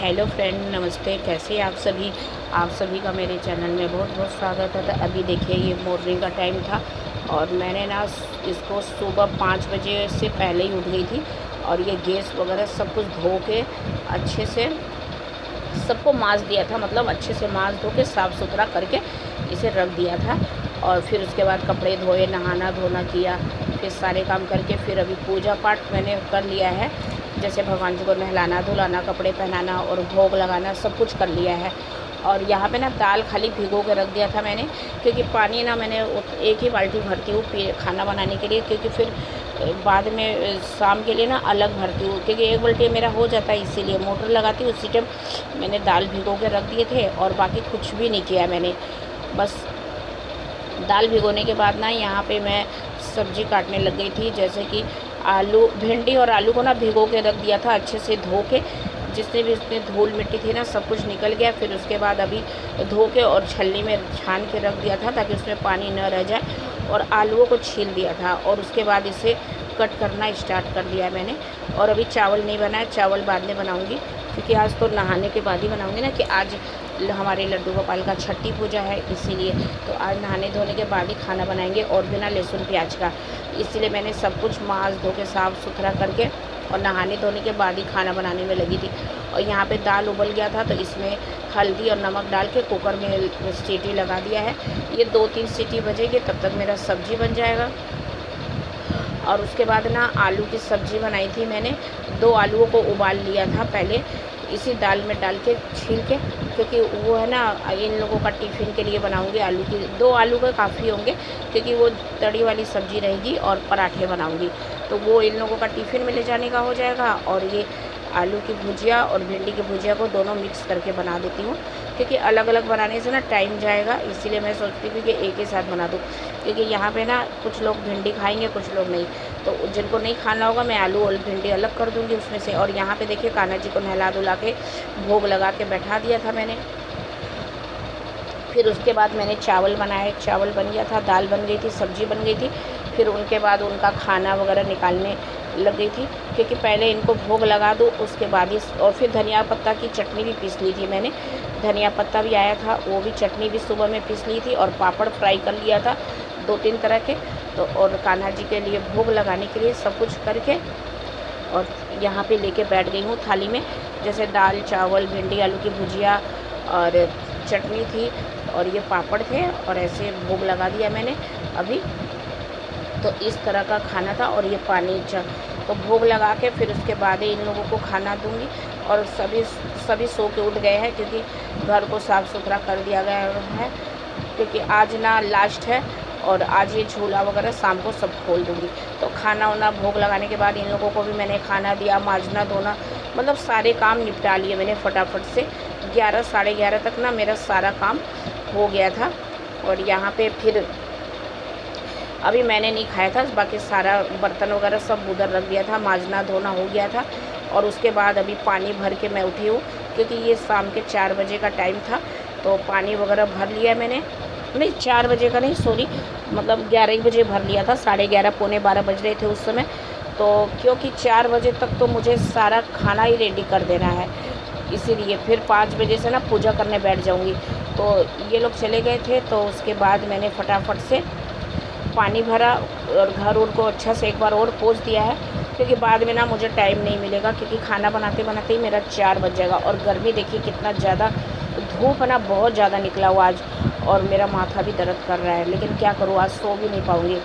Hello friend, नमस्ते। कैसे आप सभी? आप सभी का मेरे चैनल में बहुत बहुत स्वागत है। तो अभी देखिए, ये मॉर्निंग का टाइम था और मैंने ना इसको सुबह 5 बजे से पहले ही उठ गई थी और ये गैस वगैरह सब कुछ धो के अच्छे से सबको माँज दिया था। मतलब अच्छे से माँज धो के साफ़ सुथरा करके इसे रख दिया था। और फिर उसके बाद कपड़े धोए, नहाना धोना किया, फिर सारे काम करके फिर अभी पूजा पाठ मैंने कर लिया है। जैसे भगवान जी को नहलाना धुलाना, कपड़े पहनाना और भोग लगाना सब कुछ कर लिया है। और यहाँ पे ना दाल खाली भिगो के रख दिया था मैंने, क्योंकि पानी ना मैंने एक ही बाल्टी भरती हूँ खाना बनाने के लिए, क्योंकि फिर बाद में शाम के लिए ना अलग भरती हूँ, क्योंकि एक बाल्टी मेरा हो जाता है। इसीलिए मोटर लगाती हूँ। उसी टाइम मैंने दाल भिगो के रख दिए थे और बाकी कुछ भी नहीं किया मैंने। बस दाल भिगोने के बाद ना यहाँ पे मैं सब्ज़ी काटने लग गई थी। जैसे कि आलू, भिंडी और आलू को ना भिगो के रख दिया था अच्छे से धो के। जितने भी उसमें धूल मिट्टी थी ना सब कुछ निकल गया। फिर उसके बाद अभी धो के और छलनी में छान के रख दिया था ताकि उसमें पानी न रह जाए। और आलूओं को छील दिया था और उसके बाद इसे कट करना स्टार्ट कर दिया मैंने। और अभी चावल नहीं बनाया, चावल बाद में बनाऊँगी, क्योंकि आज तो नहाने के बाद ही बनाऊँगी ना, कि आज हमारे लड्डू गोपाल का छठी पूजा है, इसीलिए। तो आज नहाने धोने के बाद ही खाना बनाएंगे और बिना लहसुन प्याज का। इसीलिए मैंने सब कुछ माँज धो के साफ़ सुथरा करके और नहाने धोने के बाद ही खाना बनाने में लगी थी। और यहाँ पे दाल उबल गया था तो इसमें हल्दी और नमक डाल के कुकर में सीटी लगा दिया है। ये 2-3 सीटी बजेगी, तब तक मेरा सब्ज़ी बन जाएगा। और उसके बाद ना आलू की सब्ज़ी बनाई थी मैंने। 2 आलूओं को उबाल लिया था पहले इसी दाल में डाल के छील के, क्योंकि वो है ना इन लोगों का टिफ़िन के लिए बनाऊंगी। आलू की 2 आलू का काफ़ी होंगे, क्योंकि वो तड़ी वाली सब्ज़ी रहेगी और पराठे बनाऊंगी, तो वो इन लोगों का टिफ़िन में ले जाने का हो जाएगा। और ये आलू की भुजिया और भिंडी की भुजिया को दोनों मिक्स करके बना देती हूँ, क्योंकि अलग अलग बनाने से ना टाइम जाएगा। इसीलिए मैं सोचती हूँ कि एक ही साथ बना दूँ, क्योंकि यहाँ पे ना कुछ लोग भिंडी खाएंगे, कुछ लोग नहीं। तो जिनको नहीं खाना होगा मैं आलू और भिंडी अलग कर दूँगी उसमें से। और यहाँ पे देखिए, कान्हा जी को नहला धुला के भोग लगा के बैठा दिया था मैंने। फिर उसके बाद मैंने चावल बनाए, चावल बन गया था, दाल बन गई थी, सब्ज़ी बन गई थी। फिर उनके बाद उनका खाना वगैरह निकालने लग गई थी, क्योंकि पहले इनको भोग लगा दूँ उसके बाद ही। और फिर धनिया पत्ता की चटनी भी पीस ली थी मैंने। धनिया पत्ता भी आया था, वो भी चटनी भी सुबह में पीस ली थी। और पापड़ फ्राई कर लिया था 2-3 तरह के। तो और कान्हा जी के लिए भोग लगाने के लिए सब कुछ करके और यहाँ पे लेके बैठ गई हूँ थाली में। जैसे दाल, चावल, भिंडी, आलू की भुजिया और चटनी थी और ये पापड़ थे, और ऐसे भोग लगा दिया मैंने अभी। तो इस तरह का खाना था। और ये पानी तो भोग लगा के फिर उसके बाद ही इन लोगों को खाना दूंगी। और सभी सो के उठ गए हैं, क्योंकि घर को साफ़ सुथरा कर दिया गया है, क्योंकि आज ना लास्ट है। और आज ये झूला वगैरह शाम को सब खोल दूँगी। तो खाना वाना भोग लगाने के बाद इन लोगों को भी मैंने खाना दिया, मांजना धोना, मतलब सारे काम निपटा लिए मैंने फटाफट से। 11 साढ़े 11 तक ना मेरा सारा काम हो गया था। और यहाँ पे फिर अभी मैंने नहीं खाया था, बाकी सारा बर्तन वगैरह सब उधर रख दिया था, मांजना धोना हो गया था। और उसके बाद अभी पानी भर के मैं उठी हूँ, क्योंकि ये शाम के 4 बजे का टाइम था। तो पानी वगैरह भर लिया मैंने, नहीं 4 बजे का नहीं, सॉरी, मतलब 11 बजे भर लिया था। 11:30 पौने 12 बज रहे थे उस समय। तो क्योंकि 4 बजे तक तो मुझे सारा खाना ही रेडी कर देना है, इसीलिए फिर 5 बजे से ना पूजा करने बैठ जाऊँगी। तो ये लोग चले गए थे, तो उसके बाद मैंने फटाफट से पानी भरा और घर उनको अच्छा से एक बार और पोंछ दिया है, क्योंकि बाद में ना मुझे टाइम नहीं मिलेगा, क्योंकि खाना बनाते बनाते ही मेरा 4 बज जाएगा। और गर्मी देखिए कितना ज़्यादा, धूप है ना बहुत ज़्यादा निकला हुआ आज, और मेरा माथा भी दर्द कर रहा है। लेकिन क्या करूँ, आज सो भी नहीं पाऊँगी,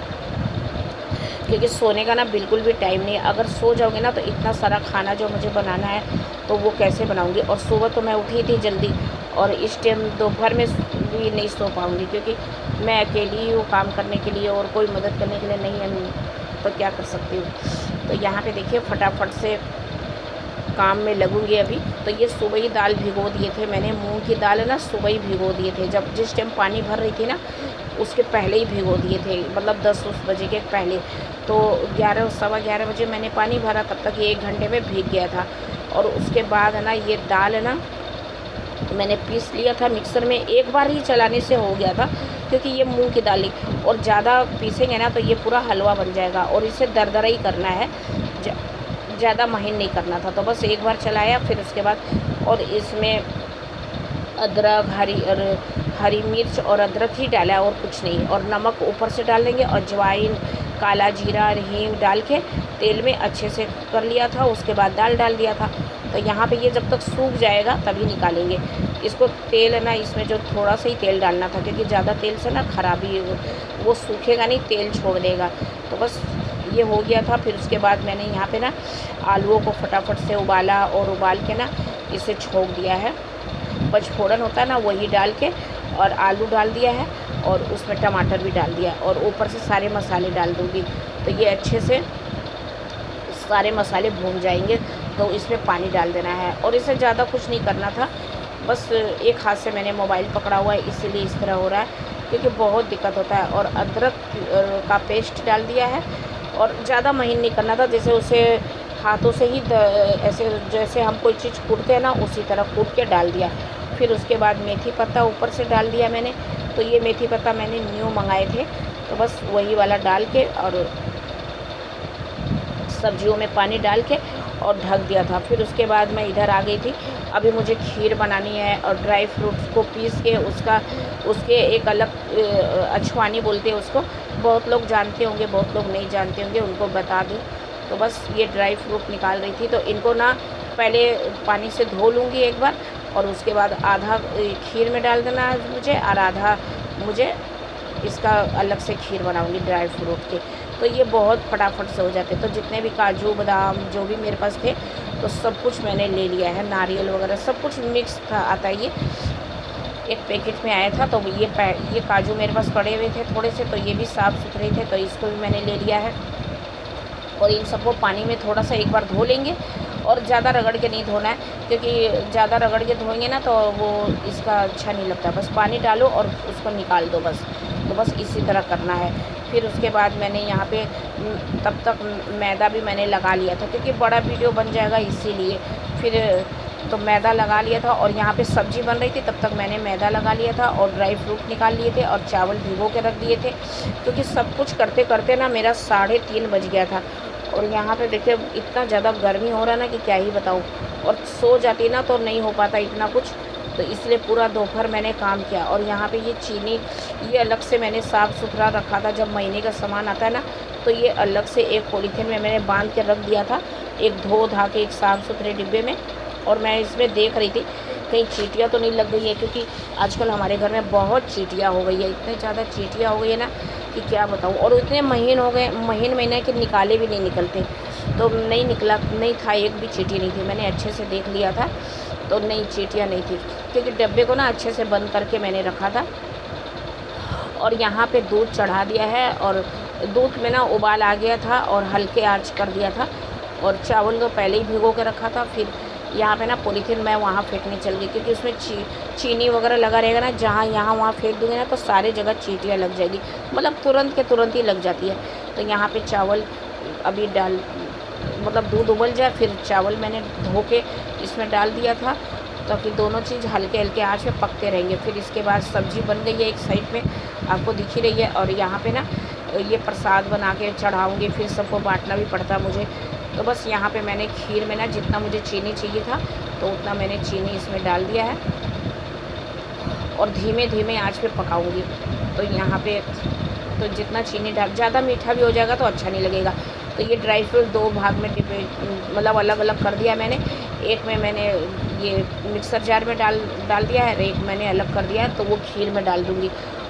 क्योंकि सोने का ना बिल्कुल भी टाइम नहीं है। अगर सो जाओगे ना तो इतना सारा खाना जो मुझे बनाना है तो वो कैसे बनाऊँगी। और सुबह तो मैं उठी थी जल्दी, और इस टाइम दोपहर में भी नहीं सो पाऊँगी, क्योंकि मैं अकेली ही हूँ काम करने के लिए, और कोई मदद करने के लिए नहीं है, तो क्या कर सकती हूँ। तो यहाँ पे देखिए फटाफट से काम में लगूंगी अभी। तो ये सुबह ही दाल भिगो दिए थे मैंने, मूंग की दाल है ना, सुबह ही भिगो दिए थे। जब जिस टाइम पानी भर रही थी ना उसके पहले ही भिगो दिए थे, मतलब 10-10 बजे के पहले। तो 11 सवा 11 बजे मैंने पानी भरा, तब तक ये 1 घंटे में भीग गया था। और उसके बाद है ना ये दाल है ना मैंने पीस लिया था मिक्सर में, एक बार ही चलाने से हो गया था, क्योंकि ये मूंग की दाल और ज़्यादा पीसेंगे ना तो ये पूरा हलवा बन जाएगा। और इसे दरदरा ही करना है, ज़्यादा महीन नहीं करना था। तो बस एक बार चलाया, फिर उसके बाद और इसमें अदरक, हरी मिर्च और अदरक ही डाला और कुछ नहीं, और नमक ऊपर से डाल देंगे, और अजवाइन, काला जीरा, हींग डाल के तेल में अच्छे से कर लिया था। उसके बाद दाल डाल दिया था। तो यहाँ पे ये जब तक सूख जाएगा तभी निकालेंगे इसको। तेल है ना, इसमें जो थोड़ा सा ही तेल डालना था, क्योंकि ज़्यादा तेल से ना खराबी वो सूखेगा नहीं, तेल छोड़ देगा। तो बस ये हो गया था। फिर उसके बाद मैंने यहाँ पे ना आलूओं को फटाफट से उबाला, और उबाल के ना इसे छोंक दिया है। पचफोड़न होता है ना, वही डाल के और आलू डाल दिया है, और उसमें टमाटर भी डाल दिया, और ऊपर से सारे मसाले डाल दूँगी। तो ये अच्छे से सारे मसाले भून जाएंगे। तो इसमें पानी डाल देना है, और इसे ज़्यादा कुछ नहीं करना था। बस एक हाथ से मैंने मोबाइल पकड़ा हुआ है, इसीलिए इस तरह हो रहा है, क्योंकि बहुत दिक्कत होता है। और अदरक का पेस्ट डाल दिया है, और ज़्यादा महीन नहीं करना था, जैसे उसे हाथों से ही ऐसे जैसे हम कोई चीज़ कूटते हैं ना, उसी तरह कूट के डाल दिया। फिर उसके बाद मेथी पत्ता ऊपर से डाल दिया मैंने। तो ये मेथी पत्ता मैंने न्यू मंगाए थे, तो बस वही वाला डाल के और सब्जियों में पानी डाल के और ढक दिया था। फिर उसके बाद मैं इधर आ गई थी। अभी मुझे खीर बनानी है, और ड्राई फ्रूट्स को पीस के उसके एक अलग अछवानी बोलते हैं उसको, बहुत लोग जानते होंगे, बहुत लोग नहीं जानते होंगे, उनको बता दूँ। तो बस ये ड्राई फ्रूट निकाल रही थी। तो इनको ना पहले पानी से धो लूँगी एक बार, और उसके बाद आधा खीर में डाल देना है मुझे, और आधा मुझे इसका अलग से खीर बनाऊँगी ड्राई फ्रूट के। तो ये बहुत फटाफट से हो जाते। तो जितने भी काजू बादाम जो भी मेरे पास थे, तो सब कुछ मैंने ले लिया है, नारियल वगैरह सब कुछ मिक्स था। आता ये एक पैकेट में आया था। तो ये काजू मेरे पास पड़े हुए थे थोड़े से, तो ये भी साफ़ सुथरे थे, तो इसको भी मैंने ले लिया है। और इन सबको पानी में थोड़ा सा एक बार धो लेंगे, और ज़्यादा रगड़ के नहीं धोना है, क्योंकि ज़्यादा रगड़ के धोएंगे ना तो वो इसका अच्छा नहीं लगता। बस पानी डालो और उसको निकाल दो बस। तो बस इसी तरह करना है। फिर उसके बाद मैंने यहाँ पे तब तक मैदा भी मैंने लगा लिया था, क्योंकि बड़ा वीडियो बन जाएगा इसीलिए। फिर तो मैदा लगा लिया था, और यहाँ पे सब्ज़ी बन रही थी, तब तक मैंने मैदा लगा लिया था, और ड्राई फ्रूट निकाल लिए थे, और चावल भिगो के रख दिए थे। क्योंकि सब कुछ करते करते ना मेरा 3:30 बज गया था। और यहाँ पे देखिए इतना ज़्यादा गर्मी हो रहा है ना कि क्या ही बताऊँ। और सो जाती ना तो नहीं हो पाता इतना कुछ, तो इसलिए पूरा दोपहर मैंने काम किया। और यहाँ पे ये चीनी, ये अलग से मैंने साफ़ सुथरा रखा था। जब महीने का सामान आता है ना, तो ये अलग से एक पॉलीथीन में मैंने बांध के रख दिया था, एक धो धा के एक साफ़ सुथरे डिब्बे में। और मैं इसमें देख रही थी कहीं चींटियाँ तो नहीं लग गई है, क्योंकि आजकल हमारे घर में बहुत चींटियाँ हो गई है, इतने ज़्यादा चींटियाँ हो गई है ना कि क्या बताऊँ। और इतने महीन हो गए, महीने के निकाले भी नहीं निकलते। तो नहीं निकला, नहीं था, एक भी चींटी नहीं थी। मैंने अच्छे से देख लिया था, तो नहीं, चींटियाँ नहीं थी, क्योंकि डब्बे को ना अच्छे से बंद करके मैंने रखा था। और यहाँ पे दूध चढ़ा दिया है, और दूध में ना उबाल आ गया था, और हल्के आंच कर दिया था। और चावल को पहले ही भिगो के रखा था। फिर यहाँ पे ना पॉलीथीन मैं वहाँ फेंकने चल गई, क्योंकि उसमें चीनी वगैरह लगा रहेगा ना, जहाँ यहाँ वहाँ फेंक दूँगी ना तो सारे जगह चींटियाँ लग जाएगी, मतलब तुरंत के तुरंत ही लग जाती है। तो यहाँ पे चावल अभी मतलब दूध उबल जाए, फिर चावल मैंने धो के इसमें डाल दिया था, ताकि दोनों चीज़ हल्के हल्के आँच पे पकते रहेंगे। फिर इसके बाद सब्ज़ी बन गई है, एक साइड में आपको दिख ही रही है। और यहाँ पे ना ये प्रसाद बना के चढ़ाऊँगी, फिर सबको बांटना भी पड़ता है मुझे। तो बस यहाँ पे मैंने खीर में ना जितना मुझे चीनी चाहिए था, तो उतना मैंने चीनी इसमें डाल दिया है, और धीमे धीमे आँच पे पकाऊँगी। तो यहाँ पे तो जितना चीनी डाल, ज़्यादा मीठा भी हो जाएगा तो अच्छा नहीं लगेगा। तो ये ड्राई फ्रूट 2 भाग में मतलब अलग अलग कर दिया मैंने। एक में मैंने ये मिक्सर जार में डाल दिया है, एक मैंने अलग कर दिया है, तो वो खीर में डाल दूँगी।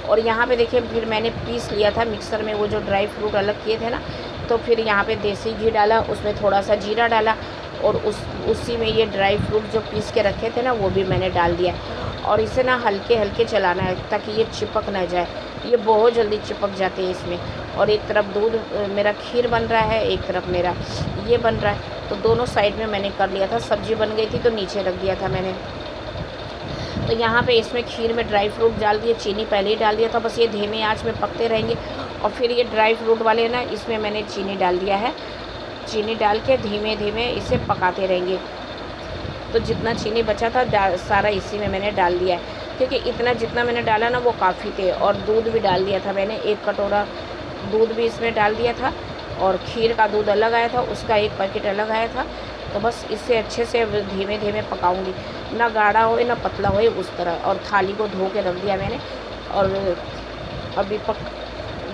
और यहाँ पे देखिए फिर मैंने पीस लिया था मिक्सर में वो जो ड्राई फ्रूट अलग किए थे ना, तो फिर यहाँ पे देसी घी डाला, उसमें थोड़ा सा जीरा डाला, और उसी में ये ड्राई फ्रूट जो पीस के रखे थे ना, वो भी मैंने डाल दिया। और इसे ना हल्के हल्के चलाना है, ताकि ये चिपक ना जाए, ये बहुत जल्दी चिपक जाते हैं इसमें। और एक तरफ दूध मेरा खीर बन रहा है, एक तरफ मेरा ये बन रहा है, तो दोनों साइड में मैंने कर लिया था। सब्ज़ी बन गई थी तो नीचे रख दिया था मैंने। तो यहाँ पे इसमें खीर में ड्राई फ्रूट डाल दिए, चीनी पहले ही डाल दिया था, बस ये धीमे आंच में पकते रहेंगे। और फिर ये ड्राई फ्रूट वाले ना, इसमें मैंने चीनी डाल दिया है, चीनी डाल के धीमे धीमे इसे पकाते रहेंगे। तो जितना चीनी बचा था सारा इसी में मैंने डाल दिया है, क्योंकि इतना जितना मैंने डाला ना वो काफ़ी थे। और दूध भी डाल दिया था मैंने, 1 कटोरा दूध भी इसमें डाल दिया था। और खीर का दूध अलग आया था, उसका एक पैकेट अलग आया था। तो बस इसे अच्छे से अब धीमे धीमे पकाऊंगी, ना गाढ़ा होए ना पतला होए उस तरह। और थाली को धो के रख दिया मैंने। और अभी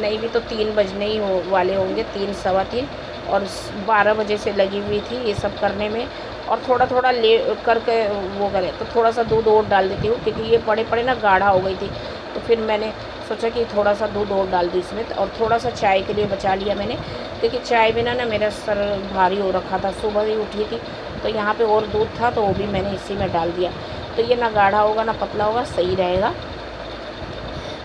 नहीं भी तो 3 बजने ही वाले होंगे, 3 सवा 3। और 12 बजे से लगी हुई थी ये सब करने में। और थोड़ा थोड़ा ले करके वो करे तो थोड़ा सा दूध और डाल देती हूँ, क्योंकि ये पड़े पड़े ना गाढ़ा हो गई थी। तो फिर मैंने सोचा कि थोड़ा सा दूध और डाल दूँ इसमें। और थोड़ा सा चाय के लिए बचा लिया मैंने, क्योंकि चाय बिना ना मेरा सर भारी हो रखा था, सुबह ही उठी थी। तो यहाँ पे और दूध था तो वो भी मैंने इसी में डाल दिया। तो ये ना गाढ़ा होगा ना पतला होगा, सही रहेगा।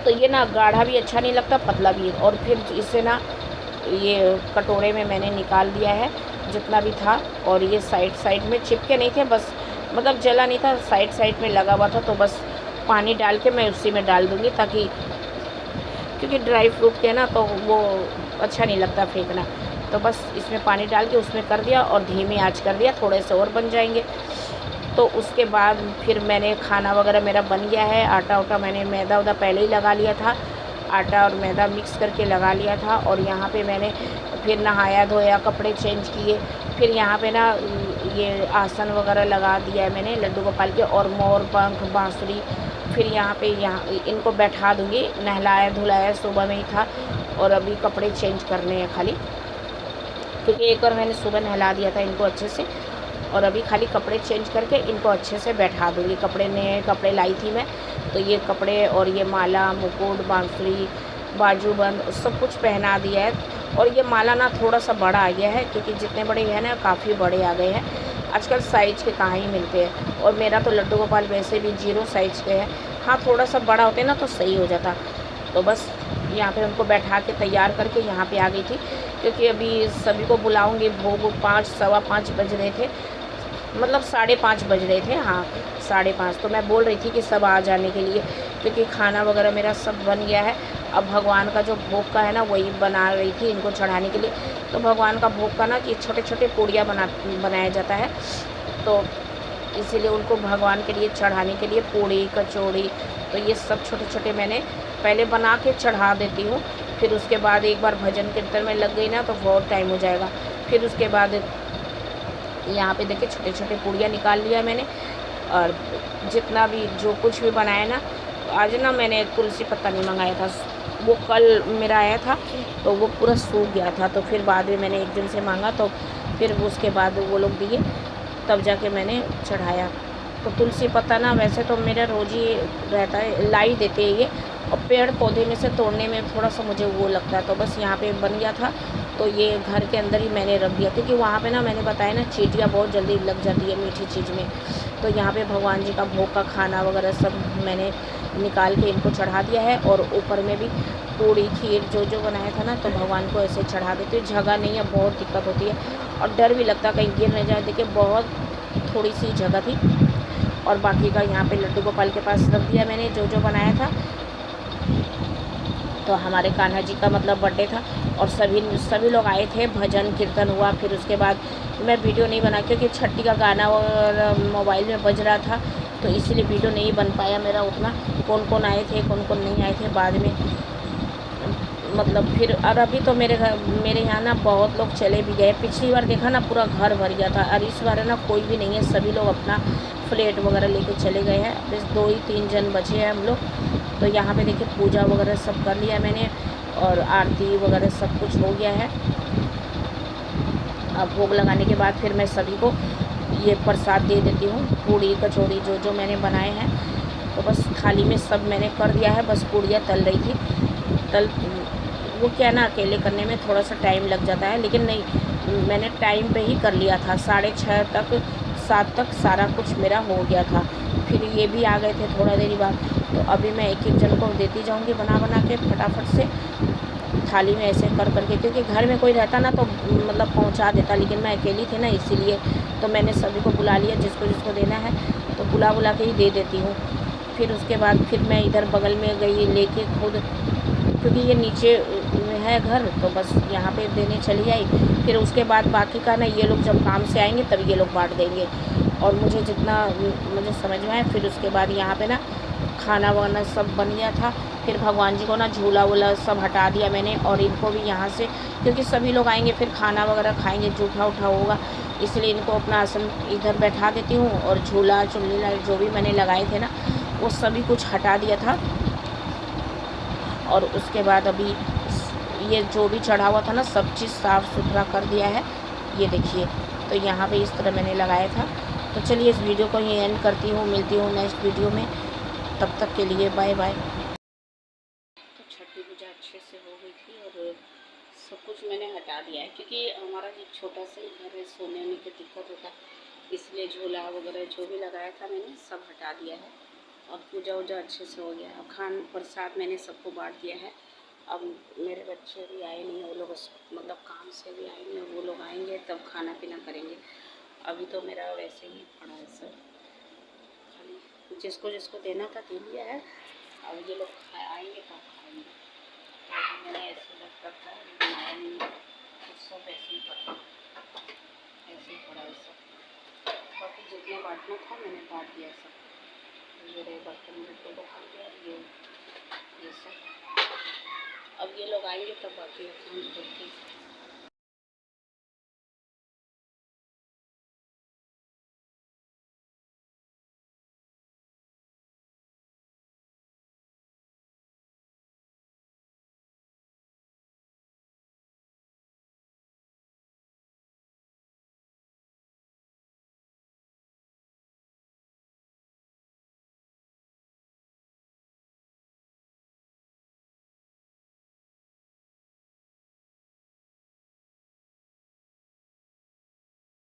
तो ये ना गाढ़ा भी अच्छा नहीं लगता, पतला भी। और फिर इसे ना ये कटोरे में मैंने निकाल दिया है जितना भी था। और ये साइड साइड में चिपके नहीं थे, बस मतलब जला नहीं था, साइड साइड में लगा हुआ था। तो बस पानी डाल के मैं उसी में डाल दूँगी, ताकि क्योंकि ड्राई फ्रूट के ना तो वो अच्छा नहीं लगता फेंकना। तो बस इसमें पानी डाल के उसमें कर दिया और धीमी आंच कर दिया, थोड़े से और बन जाएंगे। तो उसके बाद फिर मैंने खाना वगैरह मेरा बन गया है। आटा उटा मैंने मैदा उदा पहले ही लगा लिया था, आटा और मैदा मिक्स करके लगा लिया था। और यहाँ पे मैंने फिर नहाया धोया, कपड़े चेंज किए। फिर यहाँ पे ना ये आसन वगैरह लगा दिया है मैंने लड्डू गोपाल के, और मोर पंख बाँसुरी। फिर यहाँ पे इनको बैठा दूँगी। नहलाया धुलाया सुबह में ही था, और अभी कपड़े चेंज करने हैं खाली, क्योंकि एक बार मैंने सुबह नहला दिया था इनको अच्छे से। और अभी खाली कपड़े चेंज करके इनको अच्छे से बैठा दूँगी। नए कपड़े लाई थी मैं, तो ये कपड़े और ये माला मुकुट बाँसुरी बाजूबंद सब कुछ पहना दिया है। और ये माला ना थोड़ा सा बड़ा आ गया है, क्योंकि जितने बड़े हैं ना काफ़ी बड़े आ गए हैं। आजकल साइज़ के कहाँ ही मिलते हैं। और मेरा तो लड्डू गोपाल वैसे भी 0 साइज़ के हैं। हाँ, थोड़ा सा बड़ा होते ना तो सही हो जाता। तो बस यहाँ पे उनको बैठा के तैयार करके यहाँ पे आ गई थी, क्योंकि अभी सभी को बुलाऊंगी। भोग 5 सवा 5 बज रहे थे, मतलब 5:30 बज रहे थे। हाँ, 5:30। तो मैं बोल रही थी कि सब आ जाने के लिए, क्योंकि खाना वगैरह मेरा सब बन गया है। अब भगवान का जो भोग का है ना वही बना रही थी इनको चढ़ाने के लिए। तो भगवान का भोग का ना कि छोटे छोटे पूड़ियाँ बनाया जाता है, तो इसीलिए उनको भगवान के लिए चढ़ाने के लिए पूड़ी कचौड़ी, तो ये सब छोटे छोटे मैंने पहले बना के चढ़ा देती हूँ। फिर उसके बाद एक बार भजन कीर्तन में लग गई ना तो बहुत टाइम हो जाएगा। फिर उसके बाद यहाँ पे देखिए छोटे छोटे पूड़ियाँ निकाल लिया मैंने। और जितना भी जो कुछ भी बनाया ना, आज ना मैंने तुलसी पत्ता नहीं मंगाया था, वो कल मेरा आया था तो वो पूरा सूख गया था। तो फिर बाद में मैंने एक दिन से मांगा, तो फिर उसके बाद वो लोग दिए, तब जाके मैंने चढ़ाया। तो तुलसी पत्ता ना वैसे तो मेरा रोज़ ही रहता है, ला ही देते हैं ये। और पेड़ पौधे में से तोड़ने में थोड़ा सा मुझे वो लगता है। तो बस यहाँ पे बन गया था, तो ये घर के अंदर ही मैंने रख दिया, क्योंकि वहाँ पे ना मैंने बताया ना चींटियाँ बहुत जल्दी लग जाती है मीठी चीज़ में। तो यहाँ पे भगवान जी का भोग का खाना वगैरह सब मैंने निकाल के इनको चढ़ा दिया है। और ऊपर में भी पूड़ी खीर जो बनाया था ना, तो भगवान को ऐसे चढ़ा देती हूँ। जगह नहीं है, बहुत दिक्कत होती है और डर भी लगता कहीं गिर न जाए। देखिए बहुत थोड़ी सी जगह थी। और बाकी का यहाँ पे लड्डू गोपाल के पास रख दिया मैंने जो बनाया था। तो हमारे कान्हा जी का मतलब बर्थडे था, और सभी लोग आए थे, भजन कीर्तन हुआ। फिर उसके बाद मैं वीडियो नहीं बना, क्योंकि छठी का गाना और मोबाइल में बज रहा था, तो इसीलिए वीडियो नहीं बन पाया मेरा उतना। कौन कौन आए थे कौन कौन नहीं आए थे बाद में मतलब फिर। और अभी तो मेरे यहाँ ना बहुत लोग चले भी गए। पिछली बार देखा ना पूरा घर भर गया था, और इस बार ना कोई भी नहीं है, सभी लोग अपना फ्लैट वगैरह लेके चले गए हैं। बस 2 ही 3 जन बचे हैं हम लोग। तो यहाँ पे देखिए पूजा वगैरह सब कर लिया मैंने, और आरती वगैरह सब कुछ हो गया है। अब भोग लगाने के बाद फिर मैं सभी को ये प्रसाद दे देती हूँ, पूड़ी कचौड़ी जो मैंने बनाए हैं। तो बस थाली में सब मैंने कर दिया है, बस पूड़ियाँ तल रही थी। वो क्या ना अकेले करने में थोड़ा सा टाइम लग जाता है, लेकिन नहीं, मैंने टाइम पे ही कर लिया था। 6:30 तक 7 तक सारा कुछ मेरा हो गया था। फिर ये भी आ गए थे थोड़ा देरी बाद। तो अभी मैं एक एक जन को देती जाऊंगी बना के फटाफट से थाली में ऐसे कर करके, क्योंकि घर में कोई रहता ना तो मतलब पहुंचा देता, लेकिन मैं अकेली थी ना, इसीलिए तो मैंने सभी को बुला लिया, जिसको जिसको देना है तो बुला के ही दे देती हूँ। फिर उसके बाद फिर मैं इधर बगल में गई लेके खुद, क्योंकि ये नीचे है घर, तो बस यहाँ पे देने चली आई। फिर उसके बाद बाकी का ना ये लोग जब काम से आएंगे तब ये लोग बांट देंगे, और मुझे जितना मुझे समझ में आए। फिर उसके बाद यहाँ पे ना खाना वाना सब बन गया था। फिर भगवान जी को ना झूला वूला सब हटा दिया मैंने, और इनको भी यहाँ से, क्योंकि सभी लोग आएंगे फिर खाना वगैरह खाएंगे, जूठा उठा होगा, इसलिए इनको अपना आसन इधर बैठा देती हूँ। और झूला चुन्नी लाइट जो भी मैंने लगाए थे ना वो सभी कुछ हटा दिया था। और उसके बाद अभी ये जो भी चढ़ा हुआ था ना सब चीज़ साफ़ सुथरा कर दिया है, ये देखिए। तो यहाँ पे इस तरह मैंने लगाया था। तो चलिए इस वीडियो को ही एंड करती हूँ, मिलती हूँ नेक्स्ट वीडियो में, तब तक के लिए बाय बाय। तो छठ की पूजा अच्छे से हो गई थी और सब कुछ मैंने हटा दिया है, क्योंकि हमारा एक छोटा सा ही घर है, सोने में की दिक्कत होता है, इसलिए झूला वगैरह जो भी लगाया था मैंने सब हटा दिया है। और पूजा वूजा अच्छे से हो गया है। खान प्रसाद मैंने सबको बांट दिया है। अब मेरे बच्चे भी आए नहीं, वो लोग मतलब काम से भी आए नहीं, वो लोग आएंगे तब खाना पीना करेंगे। अभी तो मेरा वैसे ही पड़ा है सब, खाली जिसको जिसको देना था दे दिया है। अब ये लोग आएंगे तब खाएंगे। तो मैंने ऐसे लगता था बनाया नहीं, तो सब ऐसे ही पड़ा, ऐसे ही पड़ा है सब। बाकी जितना बांटना था मैंने बांट दिया सब। मेरे बर्तन बर्तन को खा गया ये सब। अब ये लोग आएंगे तब बाकी काम करती